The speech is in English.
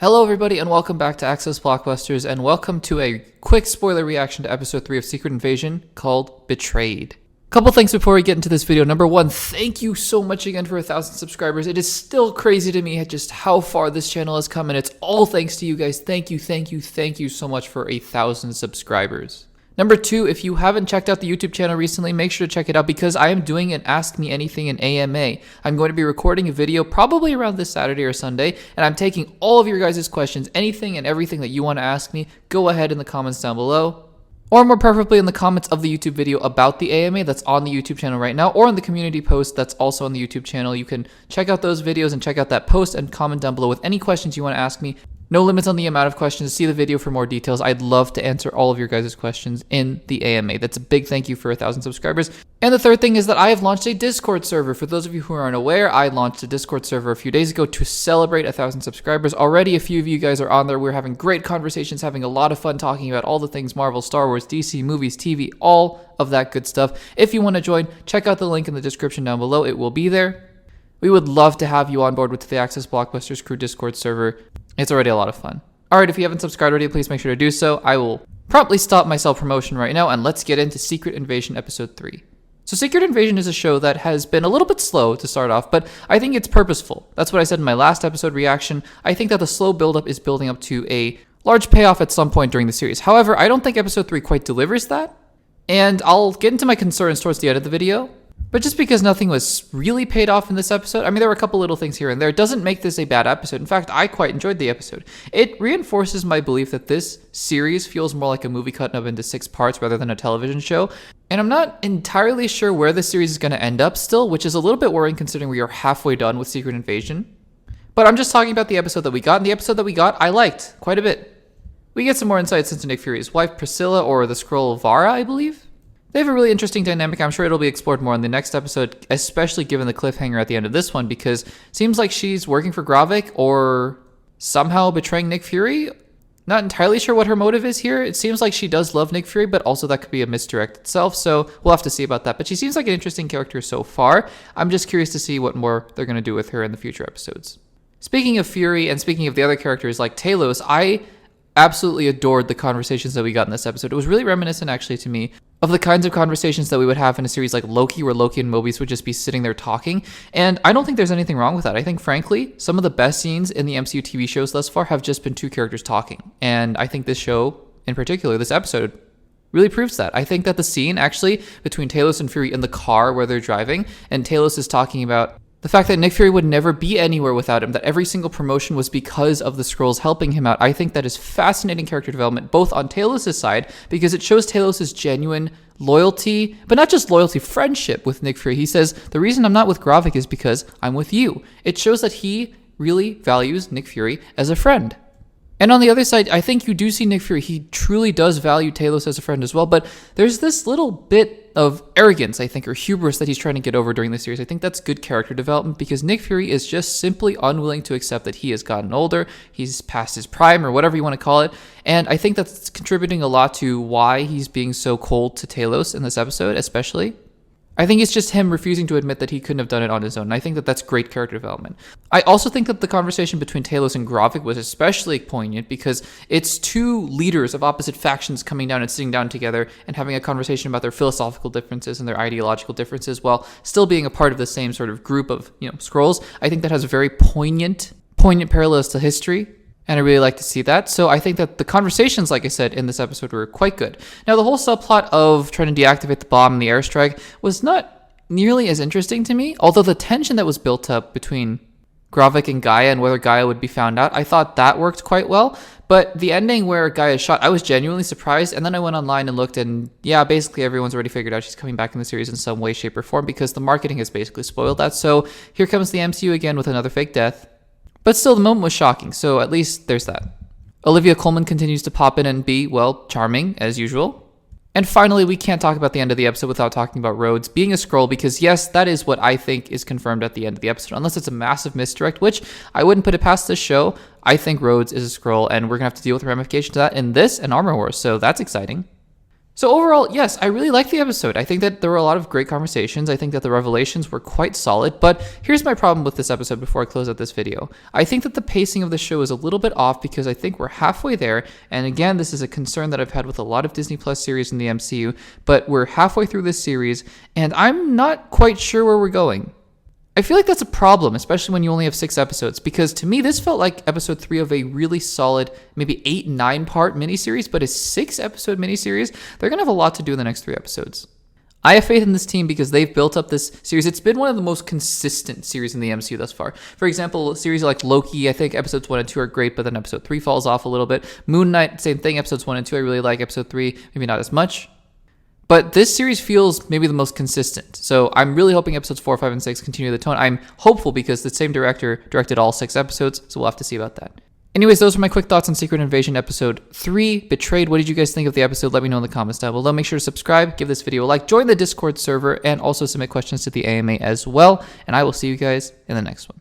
Hello everybody and welcome back to Access Blockbusters and welcome to a quick spoiler reaction to episode 3 of Secret Invasion called Betrayed. Couple things before we get into this video. Number one, thank you so much again for 1,000 subscribers. It is still crazy to me just how far this channel has come, and it's all thanks to you guys. Thank you so much for 1,000 subscribers. Number two, if you haven't checked out the YouTube channel recently, make sure to check it out because I am doing an Ask Me Anything in AMA. I'm going to be recording a video probably around this Saturday or Sunday, and I'm taking all of your guys' questions, anything and everything that you want to ask me. Go ahead in the comments down below. Or more preferably in the comments of the YouTube video about the AMA that's on the YouTube channel right now, or in the community post that's also on the YouTube channel. You can check out those videos and check out that post and comment down below with any questions you want to ask me. No limits on the amount of questions. See the video for more details. I'd love to answer all of your guys' questions in the AMA. That's a big thank you for 1,000 subscribers. And the third thing is that I have launched a Discord server. For those of you who aren't aware, I launched a Discord server a few days ago to celebrate 1,000 subscribers. Already a few of you guys are on there. We're having great conversations, having a lot of fun talking about all the things Marvel, Star Wars, DC, movies, TV, all of that good stuff. If you want to join, check out the link in the description down below. It will be there. We would love to have you on board with the Access Blockbusters Crew Discord server. It's already a lot of fun. Alright, if you haven't subscribed already, please make sure to do so. I will promptly stop my self-promotion right now, and let's get into Secret Invasion Episode 3. So Secret Invasion is a show that has been a little bit slow to start off, but I think it's purposeful. That's what I said in my last episode reaction. I think that the slow build-up is building up to a large payoff at some point during the series. However, I don't think Episode 3 quite delivers that, and I'll get into my concerns towards the end of the video. But just because nothing was really paid off in this episode, I mean, there were a couple little things here and there, doesn't make this a bad episode. In fact, I quite enjoyed the episode. It reinforces my belief that this series feels more like a movie cut up into 6 parts rather than a television show. And I'm not entirely sure where this series is going to end up still, which is a little bit worrying considering we are halfway done with Secret Invasion. But I'm just talking about the episode that we got, and the episode that we got, I liked quite a bit. We get some more insights into Nick Fury's wife, Priscilla, or the skrull Vara, I believe. They have a really interesting dynamic. I'm sure it'll be explored more in the next episode, especially given the cliffhanger at the end of this one, because it seems like she's working for Gravik or somehow betraying Nick Fury. Not entirely sure what her motive is here. It seems like she does love Nick Fury, but also that could be a misdirect itself, so we'll have to see about that. But she seems like an interesting character so far. I'm just curious to see what more they're going to do with her in the future episodes. Speaking of Fury and speaking of the other characters like Talos, I absolutely adored the conversations that we got in this episode. It was really reminiscent, actually, to me of the kinds of conversations that we would have in a series like Loki, where Loki and Mobius would just be sitting there talking. And I don't think there's anything wrong with that. I think, frankly, some of the best scenes in the MCU TV shows thus far have just been 2 characters talking. And I think this show, in particular, this episode, really proves that. I think that the scene, actually, between Talos and Fury in the car where they're driving, and Talos is talking about the fact that Nick Fury would never be anywhere without him, that every single promotion was because of the Skrulls helping him out. I think that is fascinating character development, both on Talos' side, because it shows Talos' genuine loyalty, but not just loyalty, friendship with Nick Fury. He says, the reason I'm not with Gravik is because I'm with you. It shows that he really values Nick Fury as a friend. And on the other side, I think you do see Nick Fury. He truly does value Talos as a friend as well, but there's this little bit of arrogance, I think, or hubris that he's trying to get over during the series. I think that's good character development because Nick Fury is just simply unwilling to accept that he has gotten older, he's past his prime, or whatever you want to call it, and I think that's contributing a lot to why he's being so cold to Talos in this episode, especially. I think it's just him refusing to admit that he couldn't have done it on his own, and I think that that's great character development. I also think that the conversation between Talos and Gravik was especially poignant because it's 2 leaders of opposite factions coming down and sitting down together and having a conversation about their philosophical differences and their ideological differences while still being a part of the same sort of group of, Skrulls. I think that has very poignant parallels to history. And I really like to see that. So I think that the conversations, like I said, in this episode were quite good. Now, the whole subplot of trying to deactivate the bomb and the airstrike was not nearly as interesting to me. Although the tension that was built up between Gravik and Gaia and whether Gaia would be found out, I thought that worked quite well. But the ending where Gaia is shot, I was genuinely surprised. And then I went online and looked and yeah, basically everyone's already figured out she's coming back in the series in some way, shape, or form because the marketing has basically spoiled that. So here comes the MCU again with another fake death. But still, the moment was shocking, so at least there's that. Olivia Colman continues to pop in and be, well, charming, as usual. And finally, we can't talk about the end of the episode without talking about Rhodes being a Skrull, because yes, that is what I think is confirmed at the end of the episode, unless it's a massive misdirect, which I wouldn't put it past this show. I think Rhodes is a Skrull, and we're going to have to deal with the ramifications of that in this and Armor Wars, so that's exciting. So overall, yes, I really liked the episode. I think that there were a lot of great conversations. I think that the revelations were quite solid, but here's my problem with this episode before I close out this video. I think that the pacing of the show is a little bit off because I think we're halfway there, and again, this is a concern that I've had with a lot of Disney Plus series in the MCU, but we're halfway through this series, and I'm not quite sure where we're going. I feel like that's a problem, especially when you only have 6 episodes, because to me, this felt like episode 3 of a really solid, maybe 8-9 part miniseries, but a 6 episode miniseries. They're going to have a lot to do in the next 3 episodes. I have faith in this team because they've built up this series. It's been one of the most consistent series in the MCU thus far. For example, series like Loki, I think episodes 1 and 2 are great, but then episode 3 falls off a little bit. Moon Knight, same thing, episodes 1 and 2 I really like. Episode 3, maybe not as much. But this series feels maybe the most consistent. So I'm really hoping episodes 4, 5, and 6 continue the tone. I'm hopeful because the same director directed all 6 episodes, so we'll have to see about that. Anyways, those are my quick thoughts on Secret Invasion episode 3, Betrayed. What did you guys think of the episode? Let me know in the comments down below. Make sure to subscribe, give this video a like, join the Discord server, and also submit questions to the AMA as well. And I will see you guys in the next one.